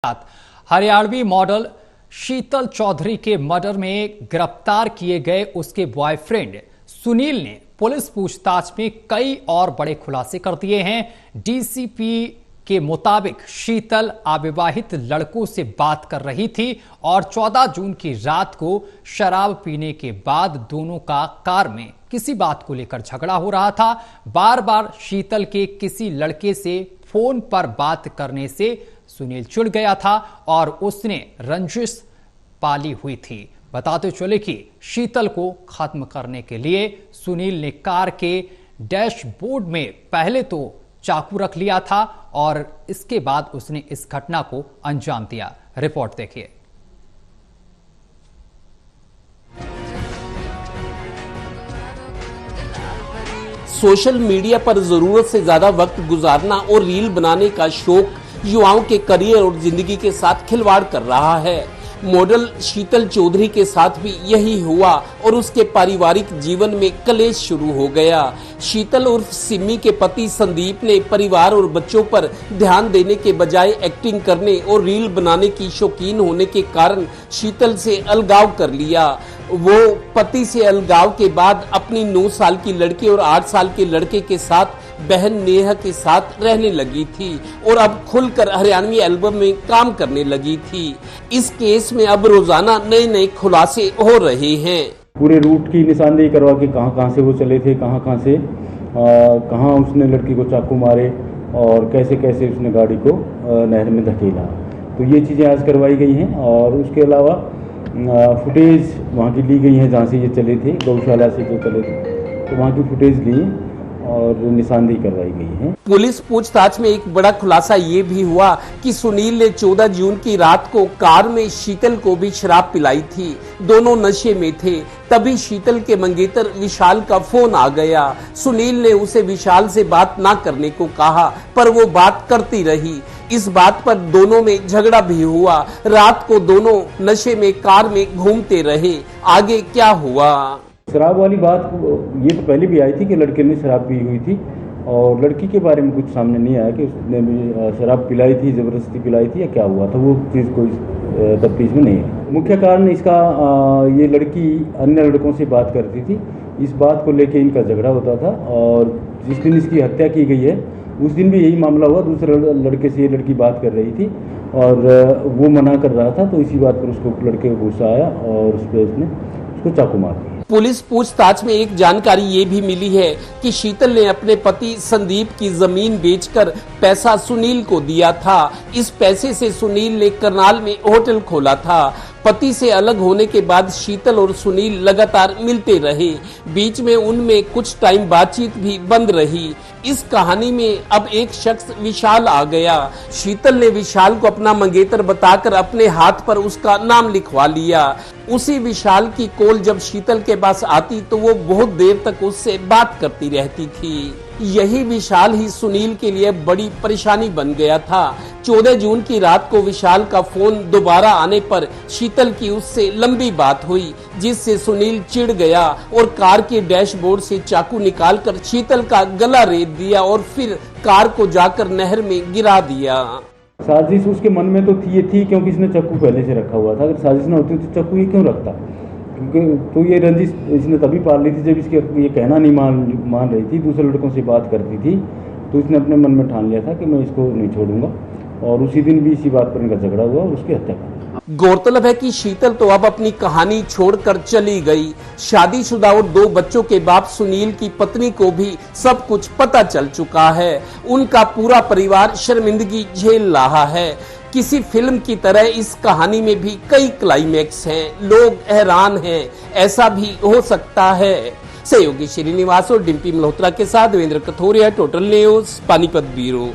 साथ हरियाणवी मॉडल शीतल चौधरी के मर्डर में गिरफ्तार किए गए उसके बॉयफ्रेंड सुनील ने पुलिस पूछताछ में कई और बड़े खुलासे कर दिए हैं। डीसीपी के मुताबिक शीतल अविवाहित लड़कों से बात कर रही थी और 14 जून की रात को शराब पीने के बाद दोनों का कार में किसी बात को लेकर झगड़ा हो रहा था। बार बार शीतल के किसी लड़के से फोन पर बात करने से सुनील चिढ़ गया था और उसने रंजिश पाली हुई थी। बताते चले कि शीतल को खत्म करने के लिए सुनील ने कार के डैशबोर्ड में पहले तो चाकू रख लिया था और इसके बाद उसने इस घटना को अंजाम दिया। रिपोर्ट देखिए। सोशल मीडिया पर जरूरत से ज्यादा वक्त गुजारना और रील बनाने का शौक युवाओं के करियर और जिंदगी के साथ खिलवाड़ कर रहा है। मॉडल शीतल चौधरी के साथ भी यही हुआ और उसके पारिवारिक जीवन में कलेश शुरू हो गया। शीतल उर्फ सिमी के पति संदीप ने परिवार और बच्चों पर ध्यान देने के बजाय एक्टिंग करने और रील बनाने की शौकीन होने के कारण शीतल से अलगाव कर लिया। वो पति से अलगाव के बाद अपनी 9 साल की लड़की और 8 साल के लड़के के साथ बहन नेहा के साथ रहने लगी थी और अब खुलकर हरियाणवी एल्बम में काम करने लगी थी। इस केस में अब रोजाना नए नए खुलासे हो रहे हैं। पूरे रूट की निशानदेही करवा के कहां से वो चले थे, कहां से कहां उसने लड़की को चाकू मारे और कैसे कैसे उसने गाड़ी को नहर में धकेला। तो ये चीज़ें आज करवाई गई हैं और उसके अलावा फुटेज वहाँ की ली गई है जहाँ से ये चले थे, गौशाला से जो चले थे, तो वहाँ की फुटेज ली और निशानदेही करवाई गई है। पुलिस पूछताछ में एक बड़ा खुलासा ये भी हुआ कि सुनील ने 14 जून की रात को कार में शीतल को भी शराब पिलाई थी। दोनों नशे में थे। तभी शीतल के मंगेतर विशाल का फोन आ गया। सुनील ने उसे विशाल से बात ना करने को कहा पर वो बात करती रही। इस बात पर दोनों में झगड़ा भी हुआ। रात को दोनों नशे में कार में घूमते रहे। आगे क्या हुआ? शराब वाली बात ये तो पहले भी आई थी कि लड़के ने शराब पी हुई थी और लड़की के बारे में कुछ सामने नहीं आया कि उसने भी शराब पिलाई थी, जबरदस्ती पिलाई थी या क्या हुआ था। वो चीज़ कोई तफ्तीश में नहीं है। मुख्य कारण इसका ये लड़की अन्य लड़कों से बात करती थी। इस बात को लेके इनका झगड़ा होता था और जिस दिन इसकी हत्या की गई है उस दिन भी यही मामला हुआ। दूसरे लड़के से ये लड़की बात कर रही थी और वो मना कर रहा था, तो इसी बात पर उसको लड़के को गुस्सा आया और उस पर उसने उसको चाकू मार दिया। पुलिस पूछताछ में एक जानकारी ये भी मिली है कि शीतल ने अपने पति संदीप की जमीन बेचकर पैसा सुनील को दिया था। इस पैसे से सुनील ने करनाल में होटल खोला था। पति से अलग होने के बाद शीतल और सुनील लगातार मिलते रहे। बीच में उनमें कुछ टाइम बातचीत भी बंद रही। इस कहानी में अब एक शख्स विशाल आ गया। शीतल ने विशाल को अपना मंगेतर बताकर अपने हाथ पर उसका नाम लिखवा लिया। उसी विशाल की कॉल जब शीतल के पास आती तो वो बहुत देर तक उससे बात करती रहती थी। यही विशाल ही सुनील के लिए बड़ी परेशानी बन गया था। 14 जून की रात को विशाल का फोन दोबारा आने पर शीतल की उससे लंबी बात हुई जिससे सुनील चिढ़ गया और कार के डैशबोर्ड से चाकू निकालकर शीतल का गला रेत दिया और फिर कार को जाकर नहर में गिरा दिया। साजिश उसके मन में तो थी क्योंकि इसने चाकू पहले से रखा हुआ था। अगर साजिश ना होती तो चाकू ये क्यों रखता? क्योंकि तो ये रंजिश इसने तभी पाल ली थी जब इसके ये कहना नहीं मान रही थी, दूसरे लड़कों से बात करती थी, तो इसने अपने मन में ठान लिया था कि मैं इसको नहीं छोड़ूंगा और उसी दिन भी इसी बात पर इनका झगड़ा हुआ और उसकी हत्या कर। गौरतलब है कि शीतल तो अब अपनी कहानी छोड़कर चली गई। शादीशुदा और 2 बच्चों के बाप सुनील की पत्नी को भी सब कुछ पता चल चुका है। उनका पूरा परिवार शर्मिंदगी झेल रहा है। किसी फिल्म की तरह इस कहानी में भी कई क्लाइमैक्स हैं। लोग हैरान हैं, ऐसा भी हो सकता है। सहयोगी श्रीनिवास और डिम्पी मल्होत्रा के साथ Devendra Kathoria, total news, Panipat bureau.